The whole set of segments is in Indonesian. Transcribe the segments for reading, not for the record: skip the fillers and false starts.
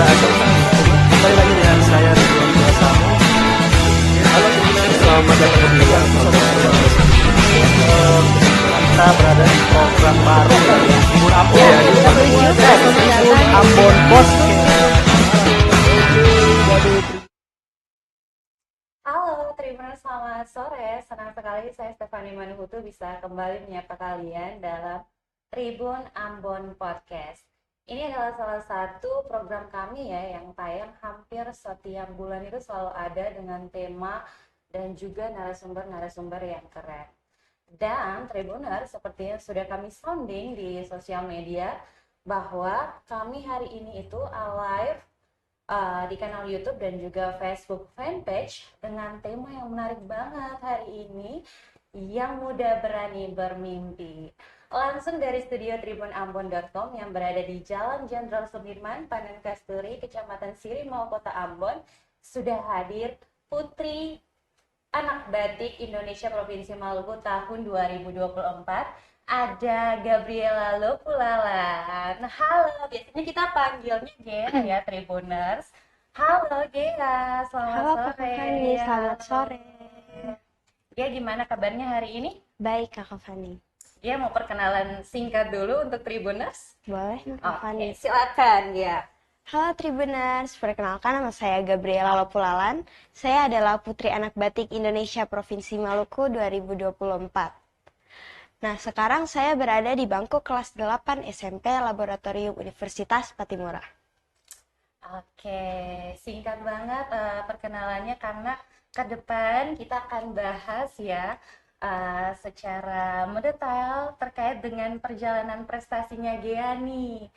Kembali lagi dengan saya Ridwan Prasamu. Halo teman-teman, selamat datang kembali di kita berada di program baru ya, Tribun Ambon ya. Tribun Ambon Podcast. Halo Tribuners, selamat sore. Senang sekali saya Stefani Manuhutu bisa kembali menyapa kalian dalam Tribun Ambon Podcast. Ini adalah salah satu program kami ya yang tayang hampir setiap bulan, itu selalu ada dengan tema dan juga narasumber-narasumber yang keren. Dan Tribuners, seperti yang sudah kami sounding di sosial media, bahwa kami hari ini itu live di kanal YouTube dan juga Facebook fanpage dengan tema yang menarik banget hari ini, yang muda berani bermimpi. Langsung dari studio tribunambon.com yang berada di Jalan Jenderal Sudirman, Panen Kasturi, Kecamatan Sirimau, Kota Ambon, sudah hadir Putri Anak Batik Indonesia Provinsi Maluku tahun 2024. Ada Gabriela Lopulalan. Halo, biasanya kita panggilnya Gea ya, Tribuners. Halo Gea, selamat Halo sore. Kak Fani, selamat sore. Gea, gimana kabarnya hari ini? Baik Kak Fani. Gea mau perkenalan singkat dulu untuk Tribuners? Boleh Kak Fani. Silakan ya. Halo Tribuners, perkenalkan nama saya Gabriela Lopulalan. Saya adalah Putri Anak Batik Indonesia Provinsi Maluku 2024. Nah, sekarang saya berada di bangku kelas 8 SMP Laboratorium Universitas Patimura. Oke, singkat banget perkenalannya karena ke depan kita akan bahas ya secara mendetail terkait dengan perjalanan prestasinya Gea nih.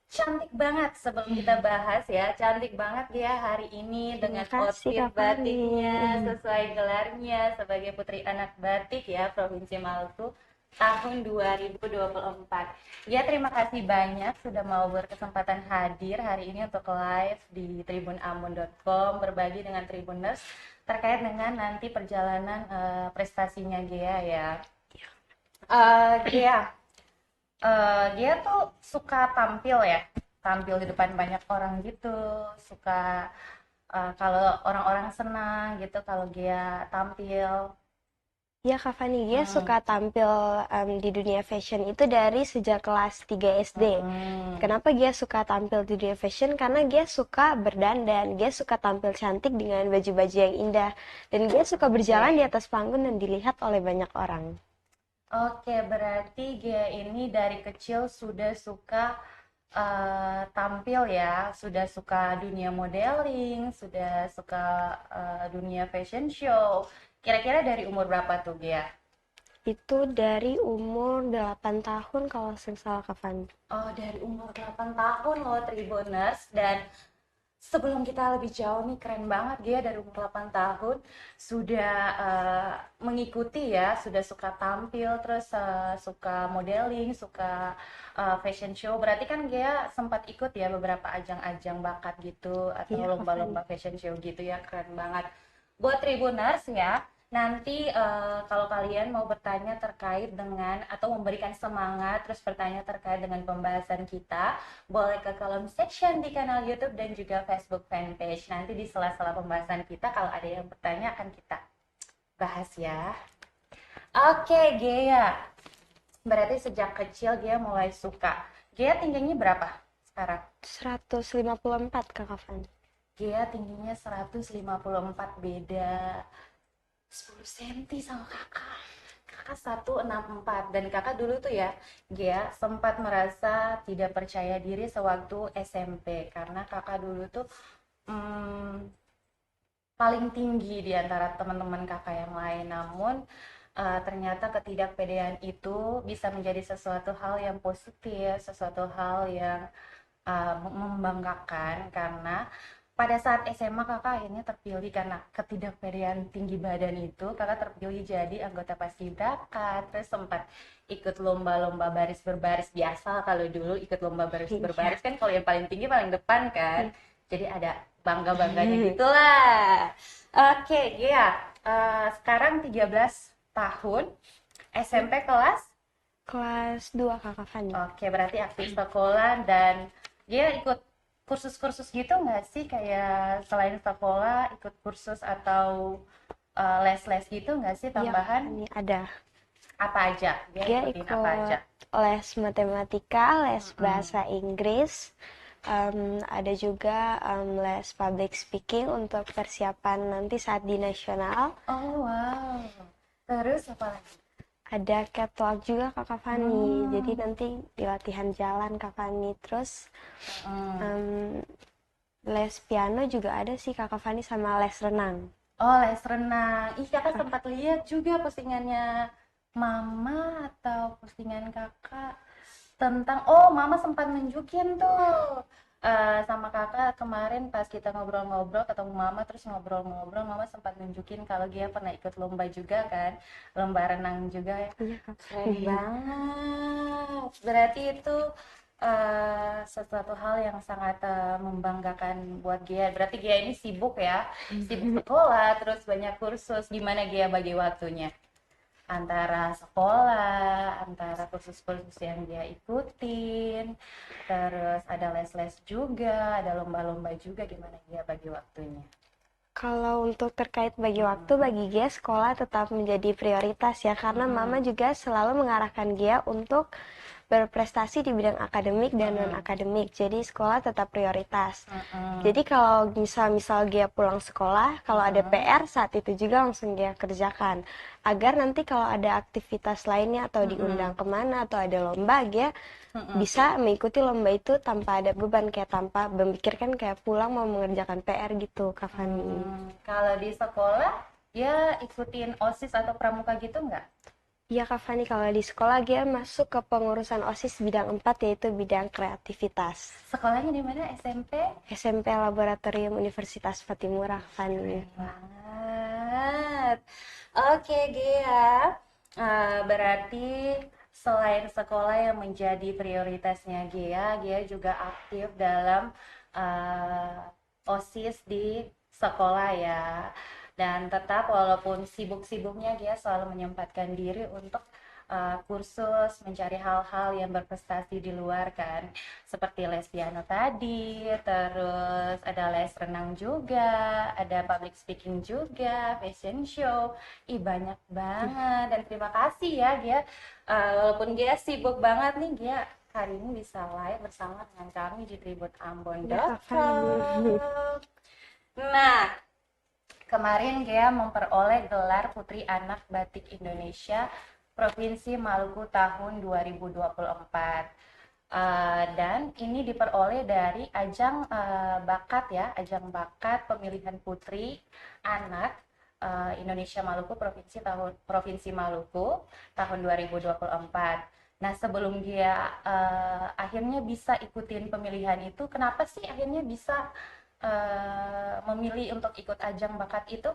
Cantik banget sebelum kita bahas ya, cantik banget Gea hari ini dengan outfit batiknya sesuai gelarnya sebagai Putri Anak Batik ya Provinsi Maluku tahun 2024. Ya, terima kasih banyak sudah mau berkesempatan hadir hari ini untuk live di tribunambon.com, berbagi dengan Tribuners terkait dengan nanti perjalanan prestasinya Gea ya. Gea tuh suka tampil ya, tampil di depan banyak orang gitu, suka kalau orang-orang senang gitu kalau Gea tampil. Ya Kak Fani, Gea suka tampil di dunia fashion itu dari sejak kelas 3 SD. Kenapa Gea suka tampil di dunia fashion? Karena Gea suka berdandan, Gea suka tampil cantik dengan baju-baju yang indah, dan Gea suka berjalan di atas panggung dan dilihat oleh banyak orang. Oke, berarti Gea ini dari kecil sudah suka tampil ya, sudah suka dunia modeling, sudah suka dunia fashion show. Kira-kira dari umur berapa tuh Gea? Itu dari umur 8 tahun kalau saya salah Kak Fani. Oh, dari umur 8 tahun loh Tribuners. Dan sebelum kita lebih jauh nih, keren banget Gea dari umur 8 tahun sudah mengikuti ya, sudah suka tampil, terus suka modeling, suka fashion show. Berarti kan Gea sempat ikut ya beberapa ajang-ajang bakat gitu atau lomba-lomba fashion show gitu ya, keren banget. Buat Tribuners ya, nanti kalau kalian mau bertanya terkait dengan atau memberikan semangat terus bertanya terkait dengan pembahasan kita, boleh ke kolom section di kanal YouTube dan juga Facebook fanpage. Nanti di sela-sela pembahasan kita kalau ada yang bertanya akan kita bahas ya. Oke, Gea. Berarti sejak kecil Gea mulai suka. Gea tingginya berapa sekarang? 154 Kak Fani. Gea tingginya 154, beda 10 cm sama kakak. Kakak 164. Dan kakak dulu tuh ya, Gea sempat merasa tidak percaya diri sewaktu SMP karena kakak dulu tuh paling tinggi di antara teman-teman kakak yang lain. Namun ternyata ketidakpedean itu bisa menjadi sesuatu hal yang positif, sesuatu hal yang membanggakan karena pada saat SMA kakak akhirnya terpilih karena ketidakpedean tinggi badan itu, kakak terpilih jadi anggota paskibraka, terus sempat ikut lomba-lomba baris berbaris biasa. Kalau dulu ikut lomba baris berbaris kan kalau yang paling tinggi paling depan kan, jadi ada bangga-bangganya gitulah. Oke, Gea, sekarang 13 tahun, SMP kelas 2 Kak Fani. Oke, berarti aktif sekolah dan Gea ikut kursus-kursus gitu nggak sih, kayak selain sekolah ikut kursus atau les-les gitu nggak sih Iya, tambahan? Kak Fani, ada. Apa aja? Dia Dia ikutin apa aja? ikut les matematika, les Mm-mm. bahasa Inggris, ada juga les public speaking untuk persiapan nanti saat di nasional. Oh wow. Terus apa lagi? Ada catwalk juga Kakak Fani, jadi Hmm. nanti di latihan jalan Kak Fani. Terus Mm. em, les piano juga ada sih Kakak Fani sama les renang. Oh, les renang. Ih, kakak sempat lihat juga postingannya mama atau postingan kakak tentang, oh, mama sempat nunjukin tuh sama kakak kemarin pas kita ngobrol-ngobrol, ketemu mama terus ngobrol-ngobrol, mama sempat nunjukin kalau dia pernah ikut lomba juga kan, lomba renang juga ya. Iya Kak Keren Fani. banget. Berarti itu sesuatu hal yang sangat membanggakan buat Gia. Berarti Gia ini sibuk ya, sibuk sekolah, terus banyak kursus. Gimana Gia bagi waktunya? Antara sekolah, antara kursus-kursus yang dia ikutin, terus ada les-les juga, ada lomba-lomba juga. Gimana Gia bagi waktunya? Kalau untuk terkait bagi waktu, bagi Gia sekolah tetap menjadi prioritas ya, karena mama juga selalu mengarahkan Gia untuk berprestasi di bidang akademik dan non-akademik, jadi sekolah tetap prioritas. Jadi kalau misal Gia pulang sekolah, kalau ada PR saat itu juga langsung Gia kerjakan, agar nanti kalau ada aktivitas lainnya atau diundang kemana atau ada lomba, Gia bisa mengikuti lomba itu tanpa ada beban, kayak tanpa memikirkan kayak pulang mau mengerjakan PR gitu Kak Fani. Kalau di sekolah, dia ikutin OSIS atau pramuka gitu nggak? Iya Kak Fani, kalau di sekolah Gia masuk ke pengurusan OSIS bidang 4, yaitu bidang kreativitas. Sekolahnya di mana? SMP? SMP Laboratorium Universitas Patimura Kak Fani. Banget. Oke, Gia. Berarti selain sekolah yang menjadi prioritasnya Gia, Gia juga aktif dalam OSIS di sekolah ya. Dan tetap walaupun sibuk-sibuknya Gia selalu menyempatkan diri untuk kursus, mencari hal-hal yang berprestasi di luar kan, seperti les piano tadi, terus ada les renang juga, ada public speaking juga, fashion show. Ih, banyak banget. Dan terima kasih ya dia, walaupun dia sibuk banget nih, dia hari ini bisa live bersama dengan kami di Ya Kak Fani. tribunambon.com. Nah, kemarin Gea memperoleh gelar Putri Anak Batik Indonesia Provinsi Maluku tahun 2024. Dan ini diperoleh dari ajang bakat ya, ajang bakat pemilihan putri anak Indonesia Maluku Provinsi Maluku tahun 2024. Nah, sebelum dia akhirnya bisa ikutin pemilihan itu, kenapa sih akhirnya bisa memilih untuk ikut ajang bakat itu?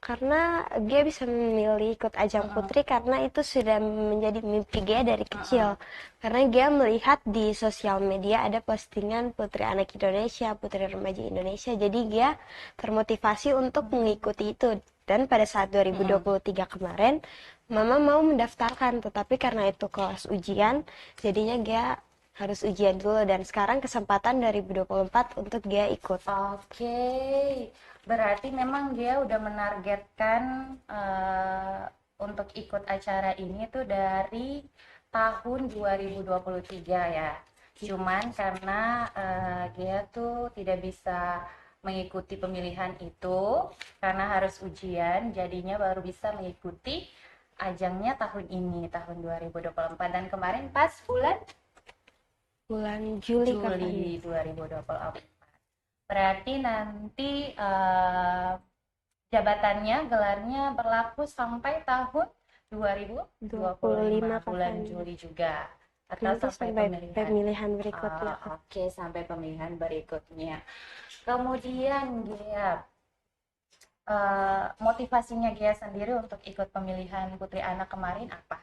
Karena Gia bisa memilih ikut ajang putri karena itu sudah menjadi mimpi Gia dari kecil. Karena Gia melihat di sosial media ada postingan Putri Anak Indonesia, Putri Remaja Indonesia. Jadi Gia termotivasi untuk mengikuti itu. Dan pada saat 2023 kemarin, Mama mau mendaftarkan, tetapi karena itu kelas ujian, jadinya Gia harus ujian dulu, dan sekarang kesempatan 2024 untuk Gia ikut. Oke, berarti memang dia udah menargetkan untuk ikut acara ini tuh dari tahun 2023 ya. Cuman karena dia tuh tidak bisa mengikuti pemilihan itu karena harus ujian, jadinya baru bisa mengikuti ajangnya tahun ini, tahun 2024. Dan kemarin pas bulan Juli Kak Juli Fani. 2024. Berarti nanti jabatannya, gelarnya berlaku sampai tahun 2025 Kak bulan Fani. Juli juga. Atau Nanti sampai sampai pemilihan berikutnya. Oke, sampai pemilihan berikutnya. Kemudian Gia, motivasinya Gia sendiri untuk ikut pemilihan Putri Anak kemarin apa?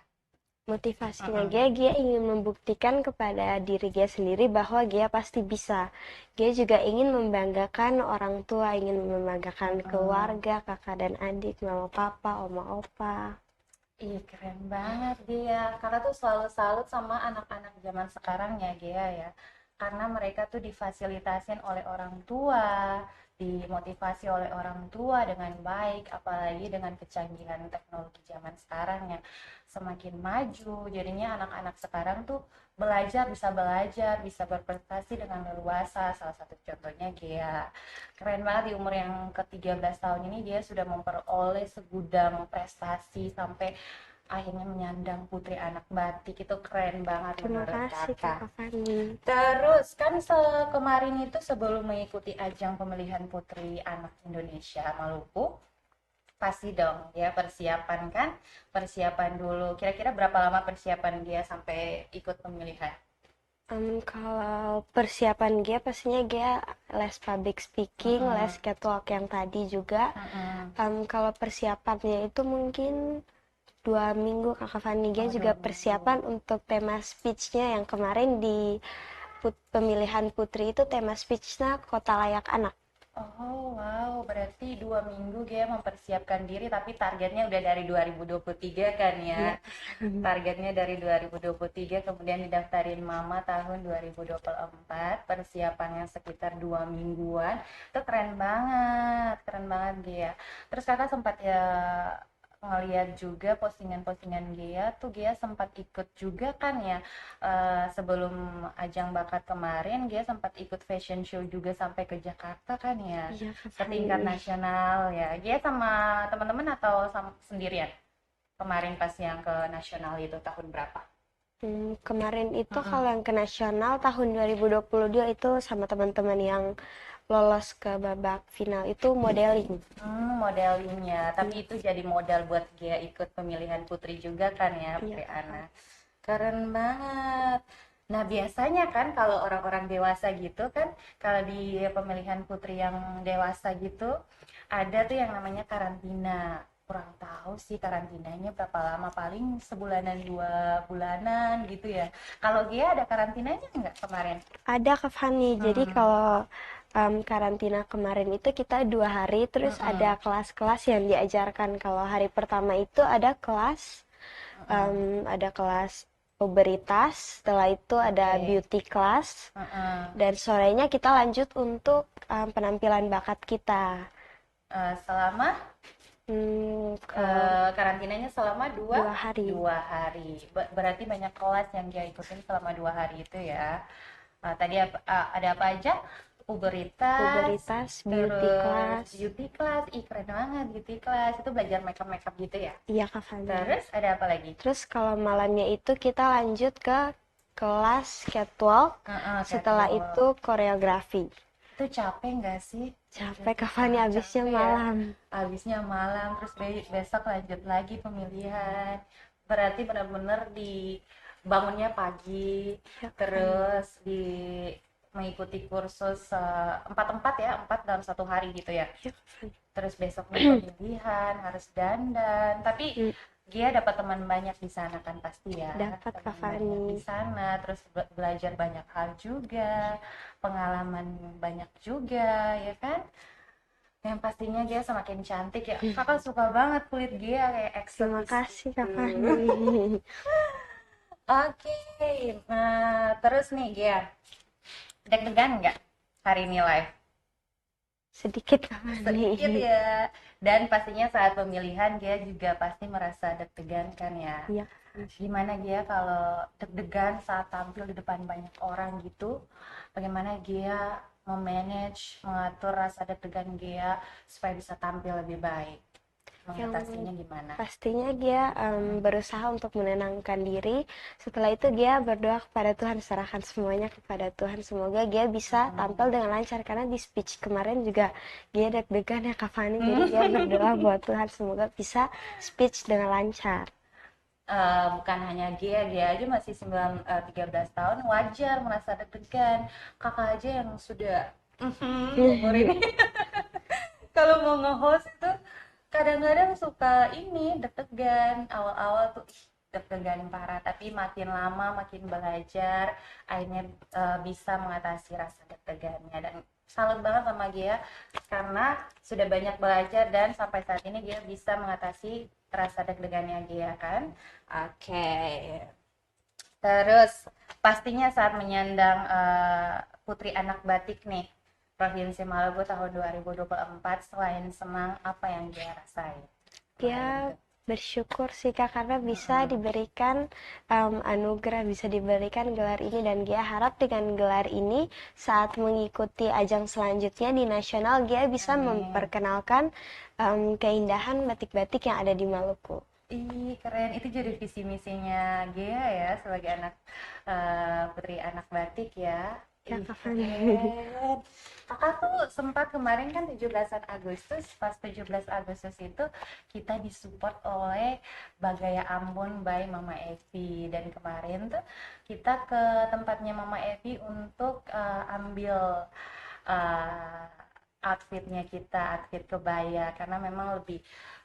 Motivasinya Gia ingin membuktikan kepada diri Gia sendiri bahwa Gia pasti bisa. Gia juga ingin membanggakan orang tua, ingin membanggakan keluarga, kakak dan adik, mama papa, oma opa. Ih, keren banget dia. Kakak tuh selalu salut sama anak-anak zaman sekarang ya, Gia ya. karena mereka tuh difasilitasin oleh orang tua, dimotivasi oleh orang tua dengan baik, apalagi dengan kecanggihan teknologi zaman sekarang yang semakin maju. Jadinya anak-anak sekarang tuh belajar, bisa berprestasi dengan leluasa. Salah satu contohnya Gea. Keren banget, di umur yang ke-13 tahun ini dia sudah memperoleh segudang prestasi sampai akhirnya menyandang Putri Anak Batik. Itu keren banget Terima menurut kasih kakak. Kak Fani. Terus kan kemarin itu sebelum mengikuti ajang pemilihan Putri Anak Indonesia Maluku, pasti dong ya persiapan kan? Persiapan dulu. Kira-kira berapa lama persiapan dia sampai ikut pemilihan? Kalau persiapan dia pastinya dia les public speaking, les catwalk yang tadi juga. Kalau persiapannya itu mungkin 2 minggu Kakak Fani. Dia juga persiapan untuk tema speech-nya yang kemarin di pemilihan putri itu tema speech-nya Kota Layak Anak. Oh wow, berarti 2 minggu dia mempersiapkan diri, tapi targetnya udah dari 2023 kan ya? Targetnya dari 2023, kemudian didaftarin mama tahun 2024, persiapannya sekitar 2 mingguan. Itu keren banget dia. Terus kakak sempat ya ngeliat juga postingan-postingan Gia tuh, Gia sempat ikut juga kan ya, sebelum ajang bakat kemarin Gia sempat ikut fashion show juga sampai ke Jakarta kan ya, Iya, ke tingkat nasional ya. Gia sama teman-teman atau sendirian kemarin pas yang ke nasional itu tahun berapa? Kemarin itu kalau yang ke nasional tahun 2022 itu sama teman-teman yang lolos ke babak final itu modeling. Modelingnya, tapi itu jadi modal buat dia ikut pemilihan putri juga kan ya, Putri Ana. Keren banget. Nah, biasanya kan kalau orang-orang dewasa gitu kan, kalau di pemilihan putri yang dewasa gitu, ada tuh yang namanya karantina. Kurang tahu sih karantinanya berapa lama, paling sebulanan 2 bulanan gitu ya. Kalau dia ada karantinanya nggak kemarin? Ada Kak Fani, jadi kalau karantina kemarin itu kita 2 hari, terus ada kelas-kelas yang diajarkan. Kalau hari pertama itu ada kelas oberitas, setelah itu ada beauty class, dan sorenya kita lanjut untuk penampilan bakat kita. Selama karantinanya selama 2 hari. 2 hari. Berarti banyak kelas yang dia ikutin selama 2 hari itu ya. Tadi ada apa aja? Oberitas, beauty class, keren banget beauty class. Itu belajar makeup gitu ya? Iya Kak Fani. Terus ada apa lagi? Terus kalau malamnya itu kita lanjut ke kelas catwalk, setelah itu koreografi. Itu capek nggak sih? Capek Kak Fani, abisnya malam. Abisnya malam, terus besok lanjut lagi pemilihan. Berarti benar-benar bangunnya pagi, terus mengikuti kursus 4 dalam 1 hari gitu ya. Terus besoknya pemilihan, harus dandan. Tapi Gia dapat teman banyak di sana kan pasti ya. Dapat Kak Fani. Di sana, terus belajar banyak hal juga, pengalaman banyak juga, ya kan? Yang pastinya Gia semakin cantik ya. Kakak suka banget kulit Gia kayak eksotis. Terima kasih Kak Fani. Oke, nah terus nih Gia, deg-degan nggak hari ini live? Sedikit Kak Fani. Sedikit ya. Dan pastinya saat pemilihan Gia juga pasti merasa deg-degan kan ya? Iya. Gimana Gia kalau deg-degan saat tampil di depan banyak orang gitu? Bagaimana Gia mengatur rasa deg-degan Gia supaya bisa tampil lebih baik? Mengatasinya gimana? Pastinya dia berusaha untuk menenangkan diri. Setelah itu dia berdoa kepada Tuhan, serahkan semuanya kepada Tuhan. Semoga dia bisa tampil dengan lancar, karena di speech kemarin juga dia deg-degan ya Kak Fani. Jadi dia berdoa buat Tuhan semoga bisa speech dengan lancar. Bukan hanya Gia aja masih 13 tahun, wajar merasa deg-degan. Kakak aja yang sudah umur ini kalau mau nge-host itu kadang-kadang suka deg-degan. Awal-awal tuh deg-degan parah, tapi makin lama makin belajar akhirnya bisa mengatasi rasa deg-degannya. Dan salut banget sama Gia karena sudah banyak belajar dan sampai saat ini Gia bisa mengatasi rasa deg-degannya Gia kan. Oke. Terus pastinya saat menyandang Putri Anak Batik nih Provinsi Maluku tahun 2024, selain senang apa yang dia rasain? Dia bersyukur sih Kak karena bisa diberikan anugerah, bisa diberikan gelar ini, dan dia harap dengan gelar ini saat mengikuti ajang selanjutnya di nasional dia bisa memperkenalkan keindahan batik-batik yang ada di Maluku. Ih, keren. Itu jadi visi misinya Gea ya sebagai anak Putri Anak Batik ya. Ya, Ih, Kak Fani. keren. Kakak tuh sempat kemarin kan 17-an Agustus, pas 17 Agustus itu kita disupport oleh Bagaya Ambon by Mama Evi, dan kemarin tuh kita ke tempatnya Mama Evi untuk ambil uh, outfitnya kita, outfit kebaya, karena memang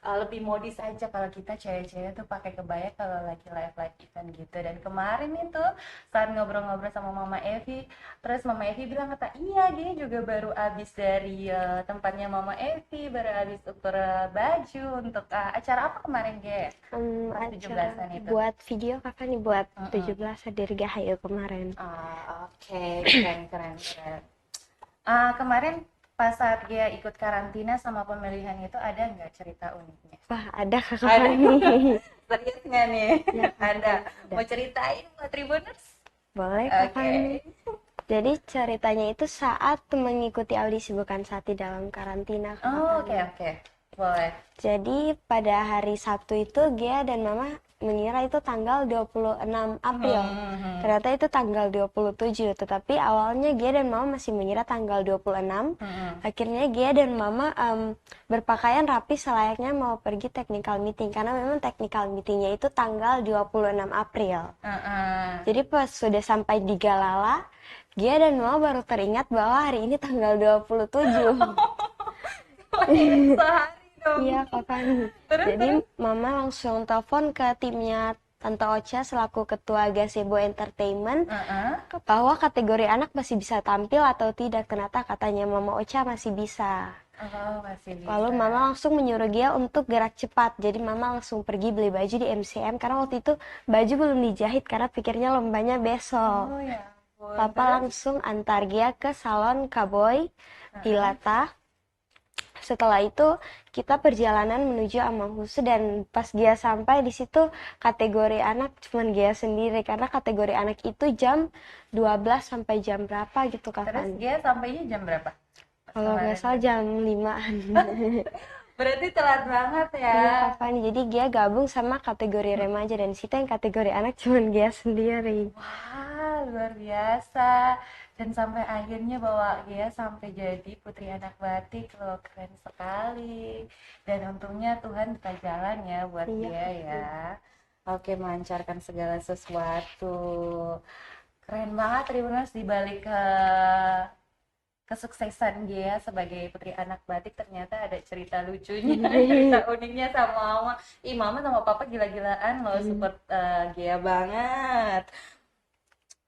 lebih modis aja kalau kita cewek-cewek tuh pakai kebaya kalau lagi live event gitu. Dan kemarin itu saat ngobrol-ngobrol sama Mama Evi, terus Mama Evi bilang kata iya dia juga baru habis dari tempatnya Mama Evi, baru habis ukur baju untuk acara apa kemarin Ge? Pas 17-an itu. Buat video Kakak nih buat 17 Dirgahayu kemarin. Oke, keren. Kemarin pas saat dia ikut karantina sama pemilihan itu ada nggak cerita uniknya? Wah, ada Kakak Fani. Serius nggak nih? Ya, ada. Mau ceritain buat Tribuners? Boleh Kakak Fani. Jadi ceritanya itu saat mengikuti audisi Bukan Sati dalam karantina. Oke. Boleh. Jadi pada hari Sabtu itu Gia dan Mama mengira itu tanggal 26 April. Ternyata itu tanggal 27, tetapi awalnya Gia dan Mama masih mengira tanggal 26. Akhirnya Gia dan Mama berpakaian rapi selayaknya mau pergi technical meeting, karena memang technical meetingnya itu tanggal 26 April. Jadi pas sudah sampai di Galala, Gia dan Mama baru teringat bahwa hari ini tanggal 27. Sehari dong. Iya Kak Fani. Jadi Mama langsung telepon ke timnya Tante Ocha selaku ketua Gazebo Entertainment bahwa kategori anak masih bisa tampil atau tidak. Ternyata katanya Mama Ocha masih bisa. Masih bisa. Lalu Mama langsung menyuruh dia untuk gerak cepat. Jadi Mama langsung pergi beli baju di MCM karena waktu itu baju belum dijahit karena pikirnya lombanya besok. Ya. Papa langsung antar dia ke salon Kaboy Hilata. Setelah itu kita perjalanan menuju Amanghusu, dan pas Gia sampai di situ kategori anak cuman Gia sendiri karena kategori anak itu jam 12 sampai jam berapa gitu Kak Terus Fani. Gia sampainya jam berapa? Kalau nggak salah jam 5-an. Berarti telat banget ya. Iya Kak Fani, jadi Gia gabung sama kategori remaja dan di situ yang kategori anak cuman Gia sendiri. Wah, luar biasa. Dan sampai akhirnya bawa Gia sampai jadi Putri Anak Batik loh, keren sekali. Dan untungnya Tuhan buka jalan ya buat Gia ya. Oke, melancarkan segala sesuatu. Keren banget Tribuners, dibalik kesuksesan Gia sebagai Putri Anak Batik ternyata ada cerita lucunya, cerita uniknya sama Mama. Mama sama Papa gila-gilaan loh, support Gia banget.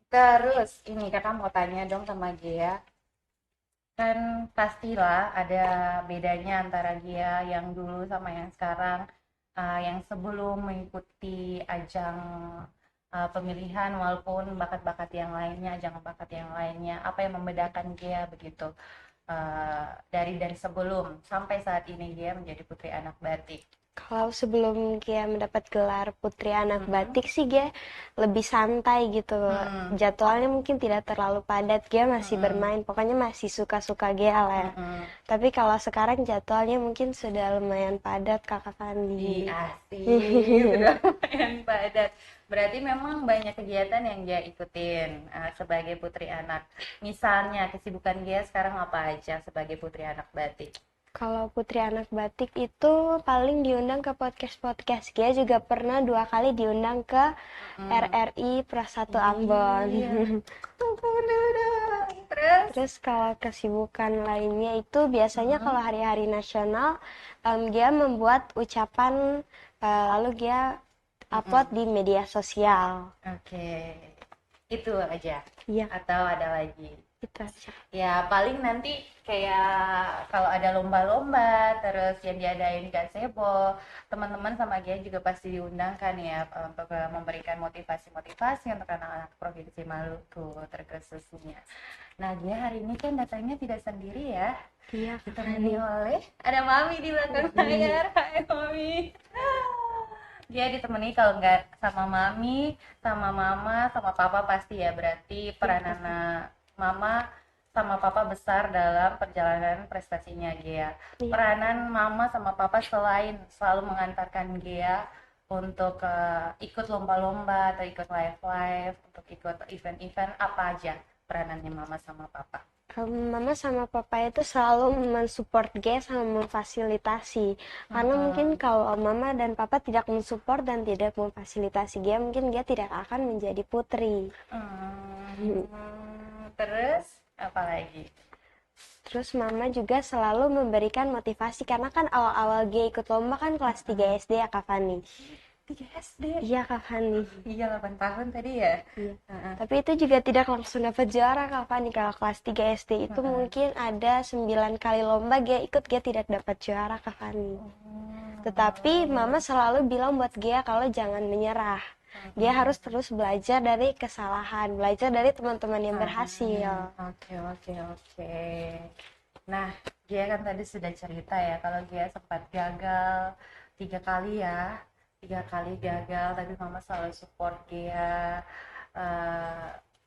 Terus ini kakak mau tanya dong sama Gia, kan pastilah ada bedanya antara Gia yang dulu sama yang sekarang, yang sebelum mengikuti ajang pemilihan walaupun bakat-bakat yang lainnya, ajang bakat yang lainnya, apa yang membedakan Gia begitu dari sebelum sampai saat ini Gia menjadi Putri Anak Batik? Kalau sebelum Gia mendapat gelar Putri Anak Batik sih Gia lebih santai gitu. Jadwalnya mungkin tidak terlalu padat, Gia masih bermain, pokoknya masih suka-suka Gia lah ya. Tapi kalau sekarang jadwalnya mungkin sudah lumayan padat Kakak Fandi. Asik, sudah lumayan padat. Berarti memang banyak kegiatan yang Gia ikutin sebagai Putri Anak. Misalnya kesibukan Gia sekarang apa aja sebagai Putri Anak Batik? Kalau Putri Anak Batik itu paling diundang ke podcast-podcast. Gia juga pernah 2 kali diundang ke RRI Prasatu Ambon. Terus kalau kesibukan lainnya itu biasanya kalau hari-hari nasional Gia membuat ucapan lalu Gia upload di media sosial. Oke. Itu aja? Iya. Atau ada lagi? Itu aja. Ya paling nanti kayak kalau ada lomba-lomba terus yang diadain gazebo, teman-teman sama Gia juga pasti diundang kan ya untuk memberikan motivasi-motivasi untuk anak-anak Provinsi Maluku terkhususnya. Nah Gia hari ini kan datangnya tidak sendiri ya, Iya, ditemani oleh ada Mami di belakang saya. Hai Mami. Dia ditemani kalau nggak sama Mami, sama Mama, sama Papa pasti ya. Berarti peran anak Mama sama Papa besar dalam perjalanan prestasinya Gea. Iya. Peranan Mama sama Papa selain selalu mengantarkan Gea untuk ikut lomba-lomba atau ikut live-live, untuk ikut event-event, apa aja peranannya Mama sama Papa? Mama sama papa itu selalu mensupport Gia sama memfasilitasi. Karena mungkin kalau mama dan papa tidak mensupport dan tidak memfasilitasi Gia, mungkin Gia tidak akan menjadi putri. Terus apa lagi? Terus mama juga selalu memberikan motivasi karena kan awal-awal Gia ikut lomba kan kelas 3 SD ya Kak Fani. 3 SD? Iya Kak Fani. Iya 8 tahun tadi ya? Iya. Tapi itu juga tidak langsung dapat juara Kak Fani. Kalau kelas 3 SD itu mungkin ada 9 kali lomba Gia ikut, Gia tidak dapat juara Kak Fani. Tetapi mama selalu bilang buat Gia kalau jangan menyerah. Dia harus terus belajar dari kesalahan, belajar dari teman-teman yang berhasil. Oke. Nah, Gia kan tadi sudah cerita ya kalau Gia sempat gagal 3 kali ya. 3 kali gagal, tapi mama selalu support Gia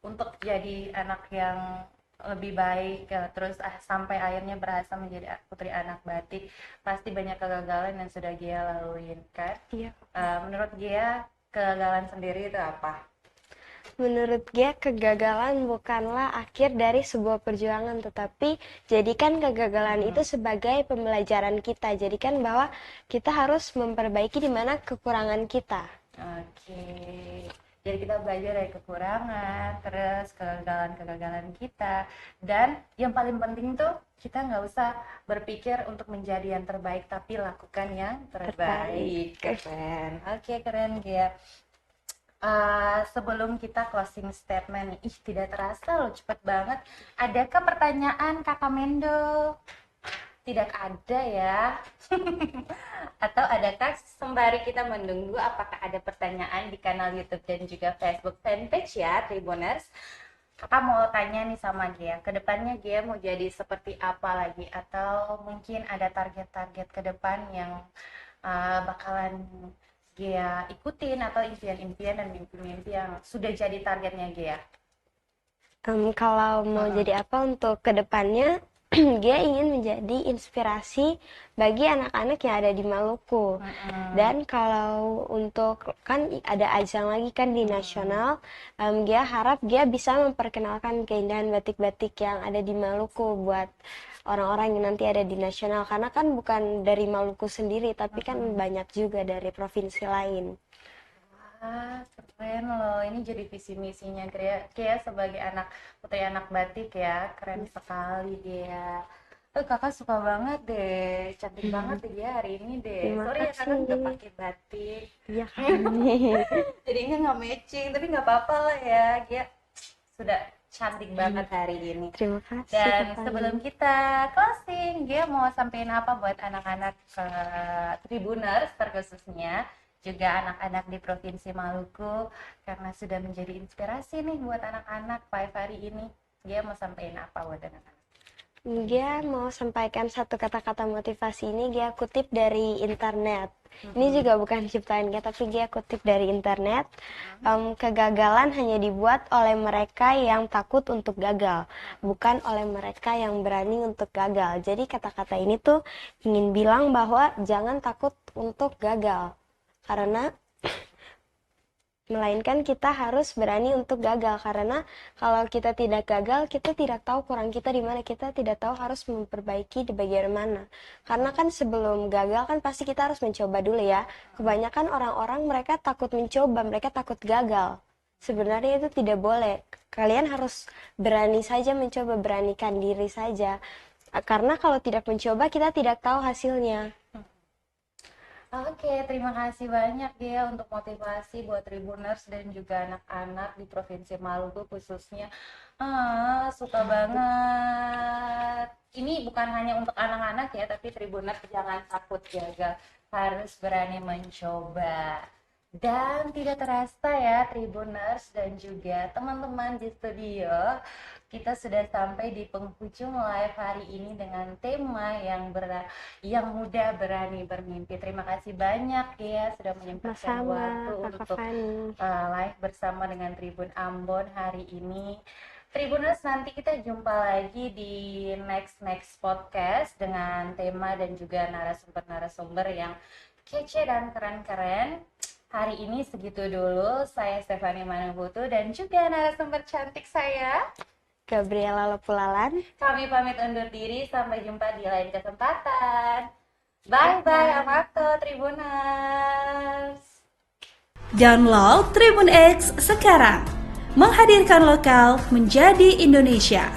untuk jadi anak yang lebih baik, terus sampai akhirnya berhasil menjadi putri anak batik. Pasti banyak kegagalan yang sudah Gia laluin kan? Iya. Menurut Gia kegagalan sendiri itu apa? Menurut Gia, kegagalan bukanlah akhir dari sebuah perjuangan, tetapi jadikan kegagalan itu sebagai pembelajaran kita. Jadikan bahwa kita harus memperbaiki di mana kekurangan kita. Oke. Jadi kita belajar dari kekurangan, terus kegagalan-kegagalan kita. Dan yang paling penting tuh kita nggak usah berpikir untuk menjadi yang terbaik, tapi lakukan yang terbaik. Keren. Oke, keren Gia. Sebelum kita closing statement, tidak terasa loh cepet banget. Adakah pertanyaan Kakak Mendo? Tidak ada ya. Atau adakah sembari kita menunggu apakah ada pertanyaan di kanal YouTube dan juga Facebook fanpage ya Tribuners? Kakak mau tanya nih sama Gia, kedepannya Gia mau jadi seperti apa lagi? Atau mungkin ada target-target ke depan yang bakalan Gia ikutin, atau impian-impian dan mimpi-mimpi yang sudah jadi targetnya Gia? Kalau mau jadi apa untuk kedepannya, Gia ingin menjadi inspirasi bagi anak-anak yang ada di Maluku. Dan kalau untuk kan ada ajang lagi kan di nasional, Gia harap Gia bisa memperkenalkan keindahan batik-batik yang ada di Maluku buat orang-orang yang nanti ada di nasional. Karena kan bukan dari Maluku sendiri, tapi kan banyak juga dari provinsi lain. Keren loh, ini jadi visi misinya Gia sebagai putri anak batik ya, keren sekali dia. Kakak suka banget deh, cantik banget deh dia hari ini deh. Terima Sorry ya kasih. kakak udah pakai batik, Iya kan? jadinya nggak matching, tapi nggak apa-apa lah ya, Gia sudah cantik banget hari ini. Terima kasih. Dan Kak Fani. sebelum kita closing, Gia mau sampein apa buat anak-anak Tribuners terkhususnya, juga anak-anak di Provinsi Maluku, karena sudah menjadi inspirasi nih buat anak-anak 5 hari ini. Gia mau sampein apa buat anak-anak? Gia mau sampaikan satu kata-kata motivasi ini Gia kutip dari internet. Ini juga bukan ciptaan Gia, tapi Gia kutip dari internet. Kegagalan hanya dibuat oleh mereka yang takut untuk gagal, bukan oleh mereka yang berani untuk gagal. Jadi kata-kata ini tuh ingin bilang bahwa jangan takut untuk gagal. Karena melainkan kita harus berani untuk gagal, karena kalau kita tidak gagal, kita tidak tahu kurang kita di mana, kita tidak tahu harus memperbaiki di bagian mana. Karena kan sebelum gagal kan pasti kita harus mencoba dulu ya. Kebanyakan orang-orang mereka takut mencoba, mereka takut gagal. Sebenarnya itu tidak boleh. Kalian harus berani saja mencoba, beranikan diri saja. Karena kalau tidak mencoba kita tidak tahu hasilnya. Oke, terima kasih banyak ya untuk motivasi buat Tribuners dan juga anak-anak di Provinsi Maluku khususnya. Suka banget. Ini bukan hanya untuk anak-anak ya, tapi Tribuners jangan takut gagal, harus berani mencoba. Dan tidak terasa ya Tribuners dan juga teman-teman di studio, kita sudah sampai di penghujung live hari ini dengan tema yang muda berani bermimpi. Terima kasih banyak ya sudah menyempatkan Sama-sama, waktu Kakak untuk Fani. live bersama dengan Tribun Ambon hari ini. Tribuners, nanti kita jumpa lagi di next podcast dengan tema dan juga narasumber-narasumber yang kece dan keren-keren. Hari ini segitu dulu. Saya Stefani Manuhutu dan juga narasumber cantik saya, Gabriela Lepulalan. kami pamit undur diri. Sampai jumpa di lain kesempatan. Bye-bye, Amato Tribuners. Download Tribun X sekarang. Menghadirkan lokal menjadi Indonesia.